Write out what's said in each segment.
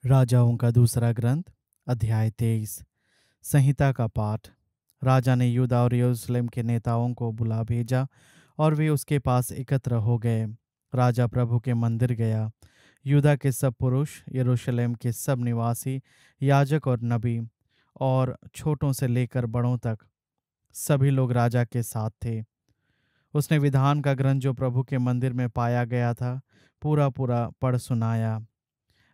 राजाओं का दूसरा ग्रंथ अध्याय 23। संहिता का पाठ। राजा ने यहूदा और यरूशलेम के नेताओं को बुला भेजा और वे उसके पास एकत्र हो गए। राजा प्रभु के मंदिर गया। यहूदा के सब पुरुष, यरूशलेम के सब निवासी, याजक और नबी, और छोटों से लेकर बड़ों तक सभी लोग राजा के साथ थे। उसने विधान का ग्रंथ जो प्रभु के मंदिर में पाया गया था पूरा पूरा पढ़ सुनाया।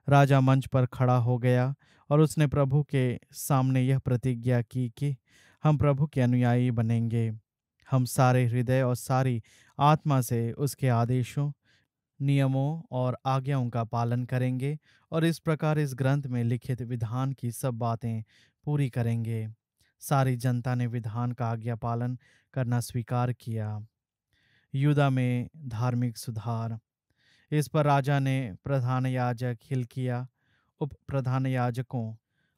राजा मंच पर खड़ा हो गया और उसने प्रभु के सामने यह प्रतिज्ञा की कि हम प्रभु के अनुयायी बनेंगे। हम सारे हृदय और सारी आत्मा से उसके आदेशों, नियमों और आज्ञाओं का पालन करेंगे और इस प्रकार इस ग्रंथ में लिखित विधान की सब बातें पूरी करेंगे। सारी जनता ने विधान का आज्ञा पालन करना स्वीकार किया। यूदा में धार्मिक सुधार। इस पर राजा ने प्रधान याजक हिल्किय्याह, उप प्रधान याजकों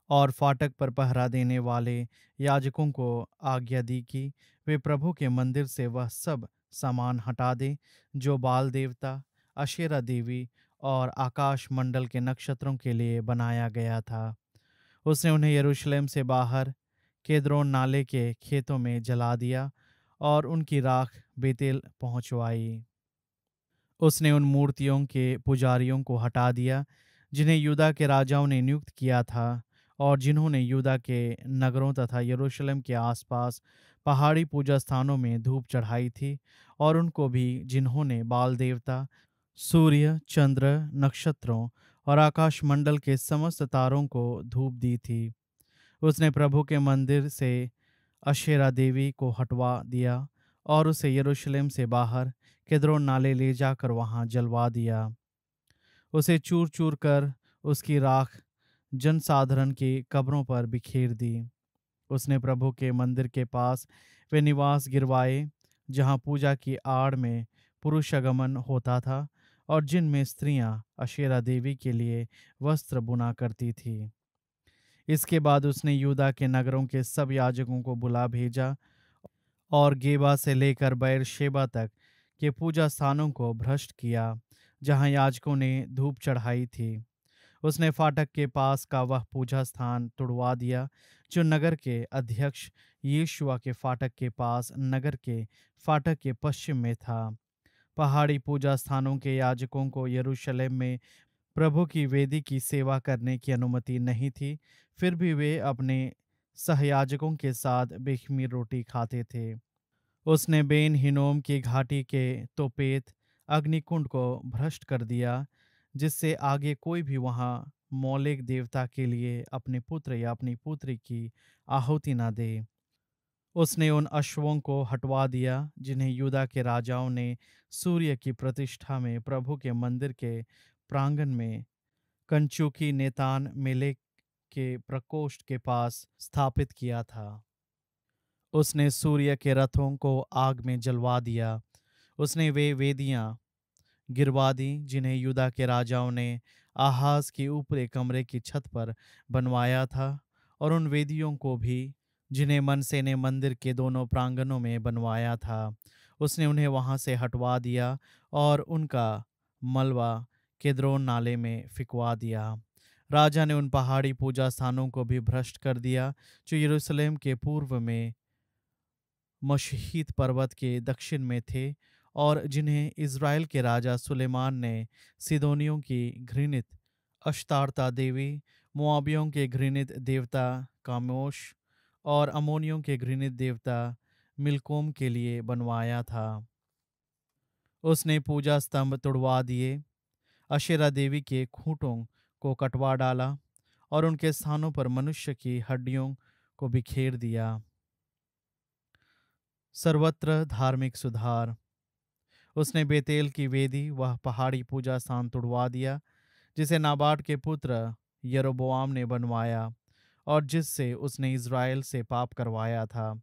और फाटक पर पहरा देने वाले याजकों को आज्ञा दी कि वे प्रभु के मंदिर से वह सब सामान हटा दें जो बाल देवता, अशेरा देवी और आकाश मंडल के नक्षत्रों के लिए बनाया गया था। उसने उन्हें यरूशलेम से बाहर केद्रोन नाले के खेतों में जला दिया और उनकी राख बेतेल पहुंचवाई। उसने उन मूर्तियों के पुजारियों को हटा दिया जिन्हें यूदा के राजाओं ने नियुक्त किया था और जिन्होंने यूदा के नगरों तथा यरूशलेम के आसपास पहाड़ी पूजा स्थानों में धूप चढ़ाई थी, और उनको भी जिन्होंने बाल देवता, सूर्य, चंद्र, नक्षत्रों और आकाश मंडल के समस्त तारों को धूप दी थी। उसने प्रभु के मंदिर से अशेरा देवी को हटवा दिया और उसे यरूशलेम से बाहर किद्रोन नाले ले जाकर वहां जलवा दिया। उसे चूर चूर कर उसकी राख जनसाधारण की कब्रों पर बिखेर दी। उसने प्रभु के मंदिर के पास वे निवास गिरवाए जहां पूजा की आड़ में पुरुषागमन होता था और जिनमें स्त्रियां अशेरा देवी के लिए वस्त्र बुना करती थी। इसके बाद उसने यूदा के नगरों के सब याजकों को बुला भेजा और गेबा से लेकर बेरशेबा तक के पूजा स्थानों को भ्रष्ट किया जहां याजकों ने धूप चढ़ाई थी। उसने फाटक के पास का वह पूजा स्थान तुड़वा दिया जो नगर के अध्यक्ष यीशुआ के फाटक के पास नगर के फाटक के पश्चिम में था। पहाड़ी पूजा स्थानों के याजकों को यरूशलेम में प्रभु की वेदी की सेवा करने की अनुमति नहीं थी, फिर भी वे अपने सहयाजकों के साथ बेखमीर रोटी खाते थे। उसने बेन हिनोम की घाटी के तोपेत अग्निकुंड को भ्रष्ट कर दिया, जिससे आगे कोई भी वहां मौलिक देवता के लिए अपने पुत्र या अपनी पुत्री की आहुति न दे। उसने उन अश्वों को हटवा दिया जिन्हें यूदा के राजाओं ने सूर्य की प्रतिष्ठा में प्रभु के मंदिर के प्रांगण में कंचुकी नेतान मेलेक के प्रकोष्ठ के पास स्थापित किया था। उसने सूर्य के रथों को आग में जलवा दिया। उसने वे वेदियां गिरवा दी जिन्हें यूदा के राजाओं ने आहाज के ऊपरी कमरे की छत पर बनवाया था, और उन वेदियों को भी जिन्हें मनसे ने मंदिर के दोनों प्रांगणों में बनवाया था। उसने उन्हें वहां से हटवा दिया और उनका मलबा केद्रोन नाले में फिकवा दिया। राजा ने उन पहाड़ी पूजा स्थानों को भी भ्रष्ट कर दिया जो यरूशलेम के पूर्व में मशहीत पर्वत के दक्षिण में थे, और जिन्हें इज़राइल के राजा सुलेमान ने सिदोनियों की घृणित अश्तारता देवी, मोआबियों के घृणित देवता कामोश और अमोनियों के घृणित देवता मिल्कोम के लिए बनवाया था। उसने पूजा स्तंभ तुड़वा दिए, अशेरा देवी के खूंटों को कटवा डाला और उनके स्थानों पर मनुष्य की हड्डियों को बिखेर दिया। सर्वत्र धार्मिक सुधार। उसने बेतेल की वेदी, वह पहाड़ी पूजा स्थान तुड़वा दिया जिसे नाबाट के पुत्र यरोबोआम ने बनवाया और जिससे उसने इज़राइल से पाप करवाया था।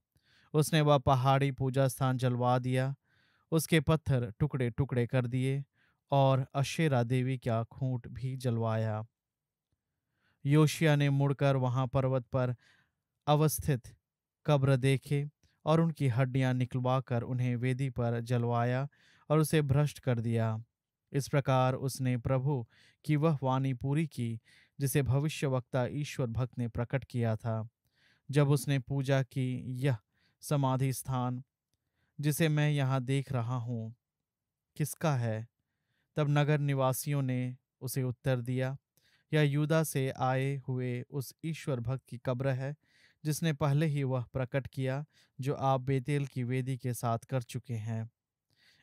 उसने वह पहाड़ी पूजा स्थान जलवा दिया, उसके पत्थर टुकड़े टुकड़े कर दिए और अशेरा देवी का खूंट भी जलवाया। योशिया ने मुड़कर वहां पर्वत पर अवस्थित कब्र देखे और उनकी हड्डियां निकलवा कर उन्हें वेदी पर जलवाया और उसे भ्रष्ट कर दिया। इस प्रकार उसने प्रभु की वह वाणी पूरी की जिसे भविष्यवक्ता ईश्वर भक्त ने प्रकट किया था। जब उसने पूजा की, यह समाधि स्थान जिसे मैं यहाँ देख रहा हूँ किसका है? तब नगर निवासियों ने उसे उत्तर दिया, यह यूदा से आए हुए उस ईश्वर भक्त की कब्र है, जिसने पहले ही वह प्रकट किया जो आप बेतेल की वेदी के साथ कर चुके हैं।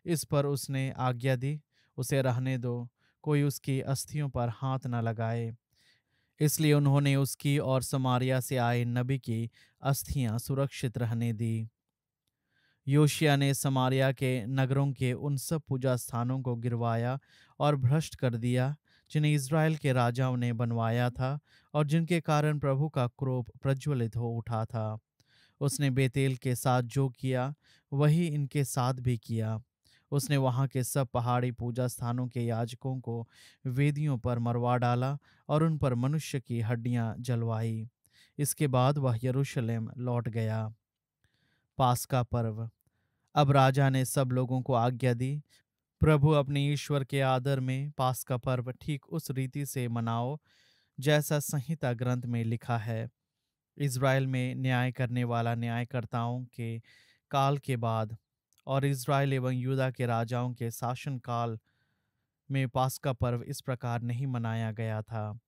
इस पर उसने आज्ञा दी, उसे रहने दो, कोई उसकी अस्थियों पर हाथ न लगाए। इसलिए उन्होंने उसकी और समारिया से आए नबी की अस्थियां सुरक्षित रहने दी। योशिया ने समारिया के नगरों के उन सब पूजा स्थानों को गिरवाया और भ्रष्ट कर दिया जिन्हें इज़राइल के राजाओं ने बनवाया था और जिनके कारण प्रभु का क्रोध प्रज्वलित हो उठा था। उसने बेतेल के साथ जो किया वही इनके साथ भी किया। उसने वहां के सब पहाड़ी पूजा स्थानों के याजकों को वेदियों पर मरवा डाला और उन पर मनुष्य की हड्डियां जलवाई। इसके बाद वह यरूशलेम लौट गया। पास्का पर्व। अब राजा ने सब लोगों को आज्ञा दी, प्रभु अपने ईश्वर के आदर में पास्का पर्व ठीक उस रीति से मनाओ जैसा संहिता ग्रंथ में लिखा है। इज़राइल में न्याय करने वाला न्यायकर्ताओं के काल के बाद और इज़राइल एवं यूदा के राजाओं के शासन काल में पास्का पर्व इस प्रकार नहीं मनाया गया था।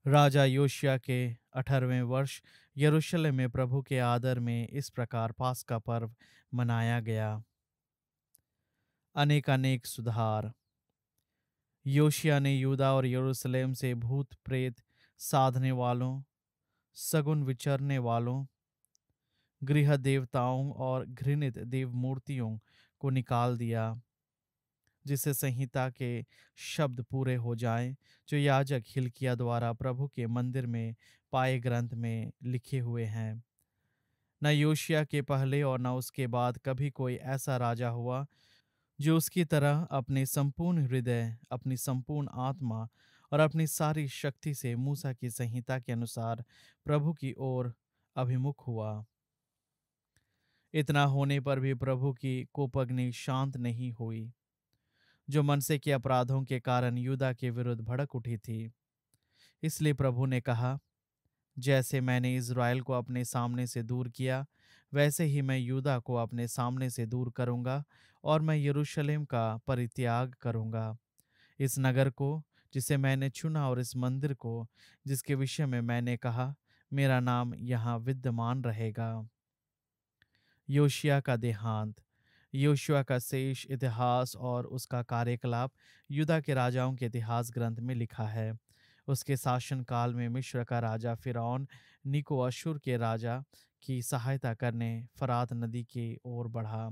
राजा योशिया के 18वें वर्ष यरूशलेम में प्रभु के आदर में इस प्रकार पास्का पर्व मनाया गया। अनेक अनेक सुधार। योशिया ने यूदा और यरूशलेम से भूत प्रेत साधने वालों, सगुन विचरने वालों, गृह देवताओं और घृणित देव मूर्तियों को निकाल दिया, जिससे संहिता के शब्द पूरे हो जाएं जो याजक हिल्किय्याह द्वारा प्रभु के मंदिर में पाए ग्रंथ में लिखे हुए हैं। न योशिया के पहले और न उसके बाद कभी कोई ऐसा राजा हुआ जो उसकी तरह अपने संपूर्ण हृदय, अपनी संपूर्ण आत्मा और अपनी सारी शक्ति से मूसा की संहिता के अनुसार प्रभु की ओर अभिमुख हुआ। इतना होने पर भी प्रभु की कोपग्नि शांत नहीं हुई, जो मनसे के अपराधों के कारण यूदा के विरुद्ध भड़क उठी थी। इसलिए प्रभु ने कहा, जैसे मैंने इज़राइल को अपने सामने से दूर किया, वैसे ही मैं यूदा को अपने सामने से दूर करूंगा और मैं यरूशलेम का परित्याग करूंगा। इस नगर को जिसे मैंने चुना और इस मंदिर को जिसके विषय में मैंने कहा, मेरा नाम यहाँ विद्यमान रहेगा। योशिया का देहांत। योशिया का शेष इतिहास और उसका कार्यकलाप यूदा के राजाओं के इतिहास ग्रंथ में लिखा है। उसके शासनकाल में मिस्र का राजा फिरौन निको अशुर के राजा की सहायता करने फरात नदी की ओर बढ़ा।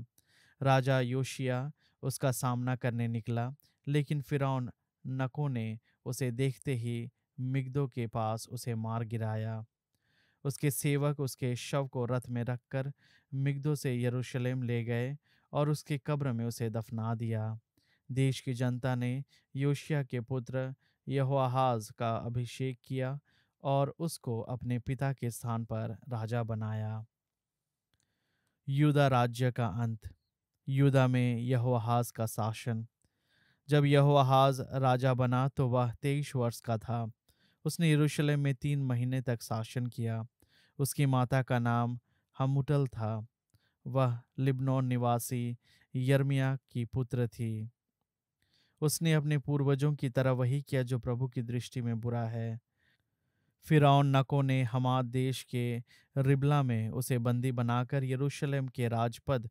राजा योशिया उसका सामना करने निकला, लेकिन फिरौन नको ने उसे देखते ही मिग्दो के पास उसे मार गिराया। उसके सेवक उसके शव को रथ में रखकर मिग्दो से यरूशलेम ले गए और उसकी कब्र में उसे दफना दिया। देश की जनता ने योशिया के पुत्र यहोआहाज का अभिषेक किया और उसको अपने पिता के स्थान पर राजा बनाया। यूदा राज्य का अंत। यूदा में यहोआहाज का शासन। जब यहोआहाज राजा बना तो वह 23 वर्ष का था। उसने यरूशलेम में 3 महीने तक शासन किया। उसकी माता का नाम हमुटल था। वह लिबनोन निवासी यर्मिया की पुत्र थी। उसने अपने पूर्वजों की तरह वही किया जो प्रभु की दृष्टि में बुरा है। फिरौन नको ने हमाद देश के रिबला में उसे बंदी बनाकर यरूशलेम के राजपद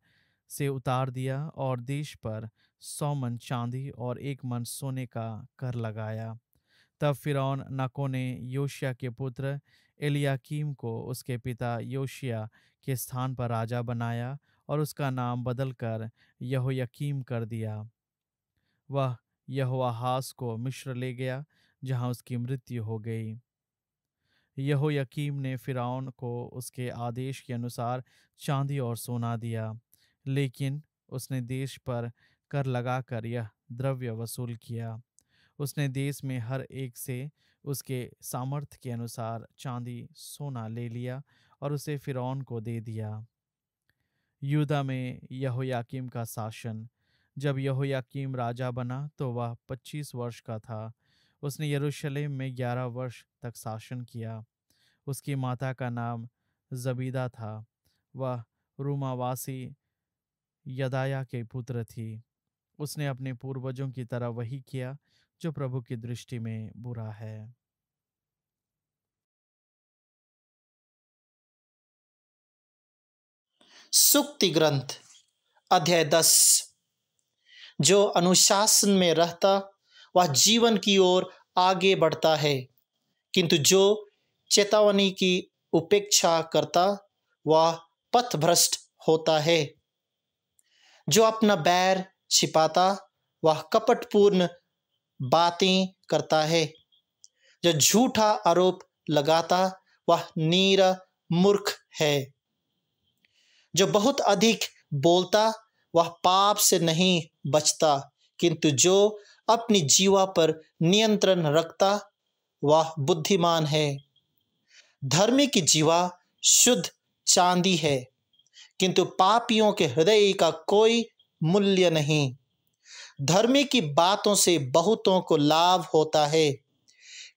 से उतार दिया और देश पर 100 मन चांदी और 1 मन सोने का कर लगाया। तब फिरौन नको ने योशिया के पुत्र एलियाकीम को उसके पिता योशिया के स्थान पर राजा बनाया और उसका नाम बदलकर यहोयाकीम कर दिया। वह यहोआहाज को मिस्र ले गया, जहां उसकी मृत्यु हो गई। यहोयाकीम ने फिरौन को उसके आदेश के अनुसार चांदी और सोना दिया, लेकिन उसने देश पर कर लगाकर यह द्रव्य वसूल किया। उसने देश में हर एक से उसके सामर्थ्य के अनुसार चांदी सोना ले लिया और उसे फिरौन को दे दिया। यूदा में यहोयाकीम का शासन। जब यहोयाकीम राजा बना तो वह 25 वर्ष का था। उसने यरूशलेम में 11 वर्ष तक शासन किया। उसकी माता का नाम जबीदा था। वह रूमावासी यदाया के पुत्र थी। उसने अपने पूर्वजों की तरह वही किया जो प्रभु की दृष्टि में बुरा है। सुक्ति ग्रंथ अध्याय 10। जो अनुशासन में रहता वह जीवन की ओर आगे बढ़ता है, किंतु जो चेतावनी की उपेक्षा करता वह पथभ्रष्ट होता है। जो अपना बैर छिपाता वह कपटपूर्ण बातें करता है। जो झूठा आरोप लगाता वह नीरा मूर्ख है। जो बहुत अधिक बोलता वह पाप से नहीं बचता, किंतु जो अपनी जीवा पर नियंत्रण रखता वह बुद्धिमान है। धर्मी की जीवा शुद्ध चांदी है, किंतु पापियों के हृदय का कोई मूल्य नहीं। धर्मी की बातों से बहुतों को लाभ होता है,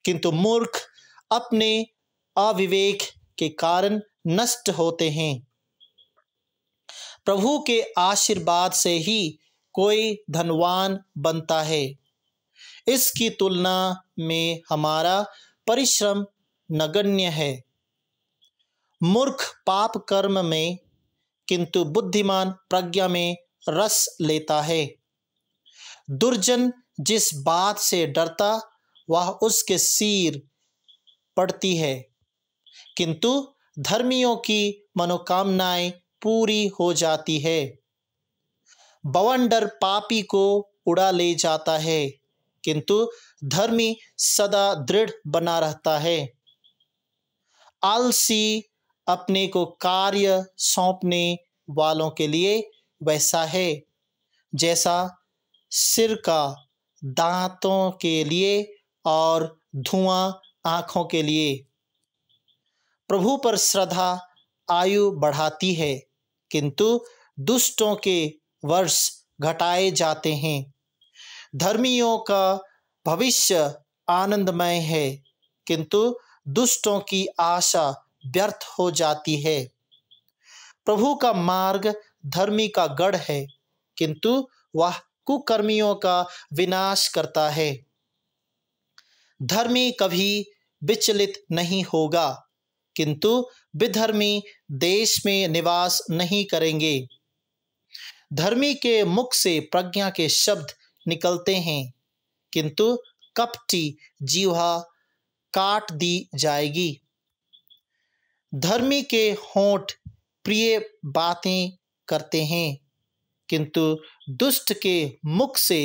किंतु मूर्ख अपने अविवेक के कारण नष्ट होते हैं। प्रभु के आशीर्वाद से ही कोई धनवान बनता है। इसकी तुलना में हमारा परिश्रम नगण्य है। मूर्ख पाप कर्म में, किंतु बुद्धिमान प्रज्ञा में रस लेता है। दुर्जन जिस बात से डरता वह उसके सिर पड़ती है, किंतु धर्मियों की मनोकामनाएं पूरी हो जाती है। बवंडर पापी को उड़ा ले जाता है, किंतु धर्मी सदा दृढ़ बना रहता है। आलसी अपने को कार्य सौंपने वालों के लिए वैसा है जैसा सिर का दांतों के लिए और धुआं आंखों के लिए। प्रभु पर श्रद्धा आयु बढ़ाती है, किंतु दुष्टों के वर्ष घटाए जाते हैं। धर्मियों का भविष्य आनंदमय है, किंतु दुष्टों की आशा व्यर्थ हो जाती है। प्रभु का मार्ग धर्मी का गढ़ है, किंतु वह कुकर्मियों का विनाश करता है। धर्मी कभी विचलित नहीं होगा, किंतु विधर्मी देश में निवास नहीं करेंगे। धर्मी के मुख से प्रज्ञा के शब्द निकलते हैं, किंतु कपटी जीवा काट दी जाएगी। धर्मी के होंठ प्रिय बातें करते हैं, किंतु दुष्ट के मुख से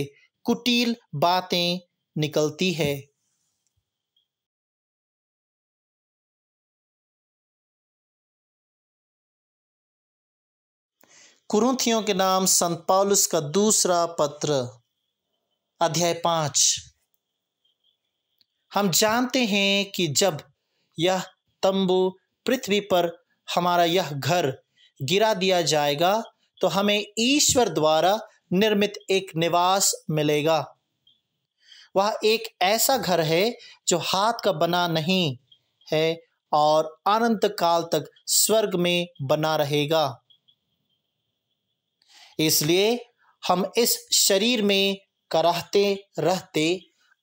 कुटिल बातें निकलती है। कुरिन्थियों के नाम संत पौलुस का दूसरा पत्र अध्याय 5। हम जानते हैं कि जब यह तंबू पृथ्वी पर हमारा यह घर गिरा दिया जाएगा तो हमें ईश्वर द्वारा निर्मित एक निवास मिलेगा। वह एक ऐसा घर है जो हाथ का बना नहीं है और अनंत काल तक स्वर्ग में बना रहेगा। इसलिए हम इस शरीर में कराहते रहते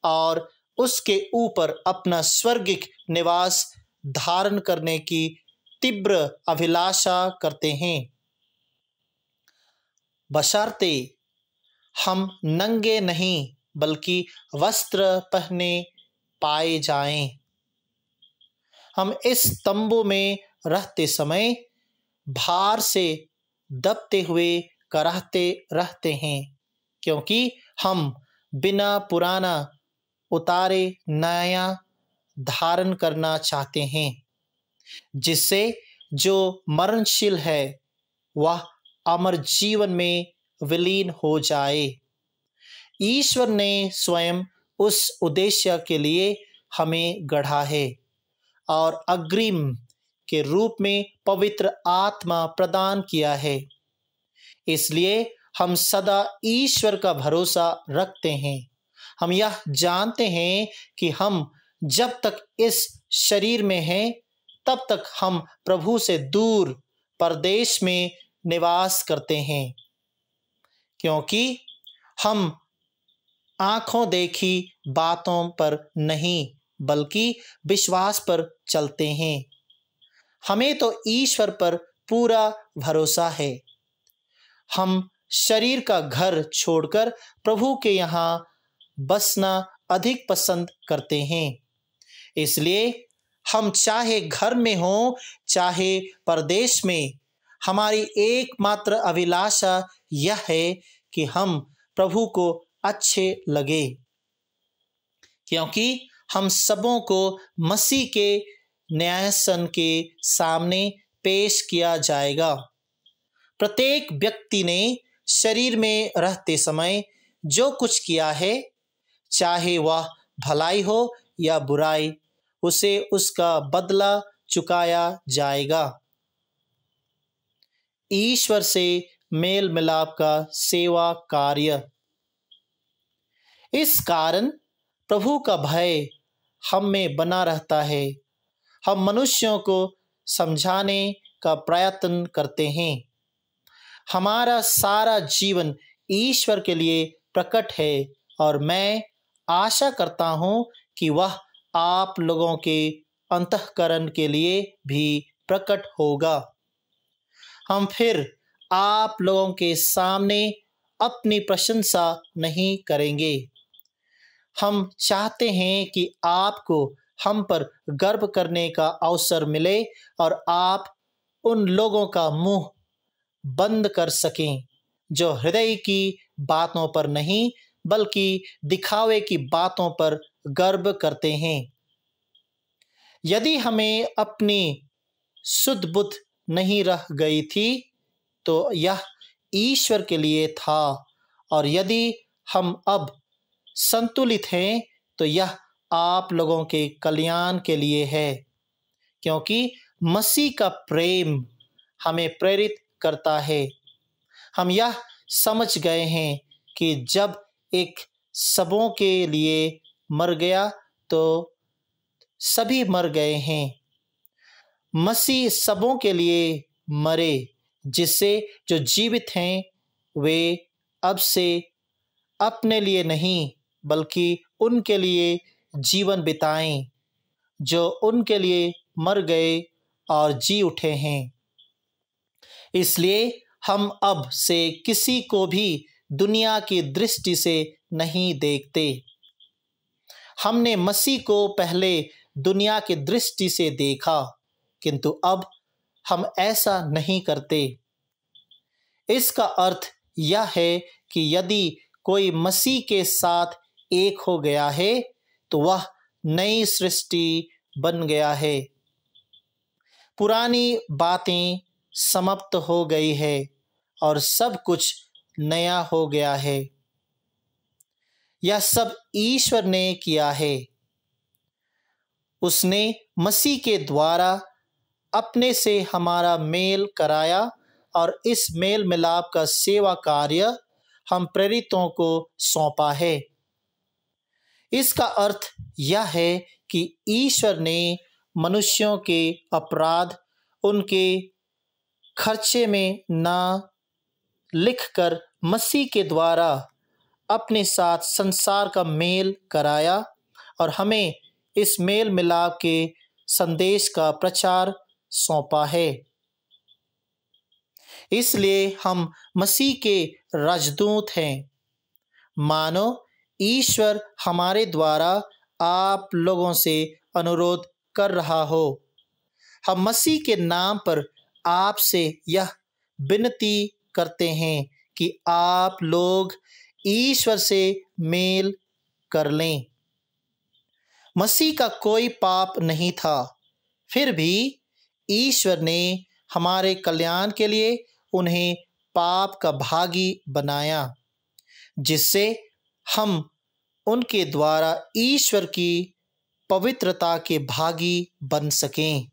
और उसके ऊपर अपना स्वर्गिक निवास धारण करने की तीव्र अभिलाषा करते हैं, बशर्ते हम नंगे नहीं बल्कि वस्त्र पहने पाए जाएं। हम इस तंबू में रहते समय भार से दबते हुए कराहते रहते हैं, क्योंकि हम बिना पुराना उतारे नया धारण करना चाहते हैं, जिससे जो मरणशील है वह अमर जीवन में विलीन हो जाए। ईश्वर ने स्वयं उस उद्देश्य के लिए हमें गढ़ा है और अग्रिम के रूप में पवित्र आत्मा प्रदान किया है। इसलिए हम सदा ईश्वर का भरोसा रखते हैं। हम यह जानते हैं कि हम जब तक इस शरीर में हैं तब तक हम प्रभु से दूर परदेश में निवास करते हैं, क्योंकि हम आंखों देखी बातों पर नहीं बल्कि विश्वास पर चलते हैं। हमें तो ईश्वर पर पूरा भरोसा है। हम शरीर का घर छोड़कर प्रभु के यहाँ बसना अधिक पसंद करते हैं। इसलिए हम चाहे घर में हों चाहे परदेश में, हमारी एकमात्र अभिलाषा यह है कि हम प्रभु को अच्छे लगे, क्योंकि हम सबों को मसीह के न्यायासन के सामने पेश किया जाएगा। प्रत्येक व्यक्ति ने शरीर में रहते समय जो कुछ किया है, चाहे वह भलाई हो या बुराई, उसे उसका बदला चुकाया जाएगा। ईश्वर से मेल मिलाप का सेवा कार्य। इस कारण प्रभु का भय हम में बना रहता है। हम मनुष्यों को समझाने का प्रयत्न करते हैं। हमारा सारा जीवन ईश्वर के लिए प्रकट है और मैं आशा करता हूँ कि वह आप लोगों के अंतःकरण के लिए भी प्रकट होगा। हम फिर आप लोगों के सामने अपनी प्रशंसा नहीं करेंगे। हम चाहते हैं कि आपको हम पर गर्व करने का अवसर मिले और आप उन लोगों का मुंह बंद कर सकें जो हृदय की बातों पर नहीं बल्कि दिखावे की बातों पर गर्व करते हैं। यदि हमें अपनी शुद्ध बुद्ध नहीं रह गई थी तो यह ईश्वर के लिए था, और यदि हम अब संतुलित हैं तो यह आप लोगों के कल्याण के लिए है, क्योंकि मसीह का प्रेम हमें प्रेरित करता है। हम यह समझ गए हैं कि जब एक सबों के लिए मर गया तो सभी मर गए हैं। मसीह सबों के लिए मरे, जिससे जो जीवित हैं वे अब से अपने लिए नहीं बल्कि उनके लिए जीवन बिताएं जो उनके लिए मर गए और जी उठे हैं। इसलिए हम अब से किसी को भी दुनिया की दृष्टि से नहीं देखते। हमने मसीह को पहले दुनिया की दृष्टि से देखा, किंतु अब हम ऐसा नहीं करते। इसका अर्थ यह है कि यदि कोई मसीह के साथ एक हो गया है तो वह नई सृष्टि बन गया है। पुरानी बातें समाप्त हो गई है और सब कुछ नया हो गया है। यह सब ईश्वर ने किया है। उसने मसीह के द्वारा अपने से हमारा मेल कराया और इस मेल मिलाप का सेवा कार्य हम प्रेरितों को सौंपा है। इसका अर्थ यह है कि ईश्वर ने मनुष्यों के अपराध उनके खर्चे में न लिखकर मसीह के द्वारा अपने साथ संसार का मेल कराया और हमें इस मेल मिलाप के संदेश का प्रचार सौंपा है। इसलिए हम मसीह के राजदूत हैं। मानो ईश्वर हमारे द्वारा आप लोगों से अनुरोध कर रहा हो। हम मसीह के नाम पर आपसे यह विनती करते हैं कि आप लोग ईश्वर से मेल कर लें। मसीह का कोई पाप नहीं था, फिर भी ईश्वर ने हमारे कल्याण के लिए उन्हें पाप का भागी बनाया, जिससे हम उनके द्वारा ईश्वर की पवित्रता के भागी बन सकें।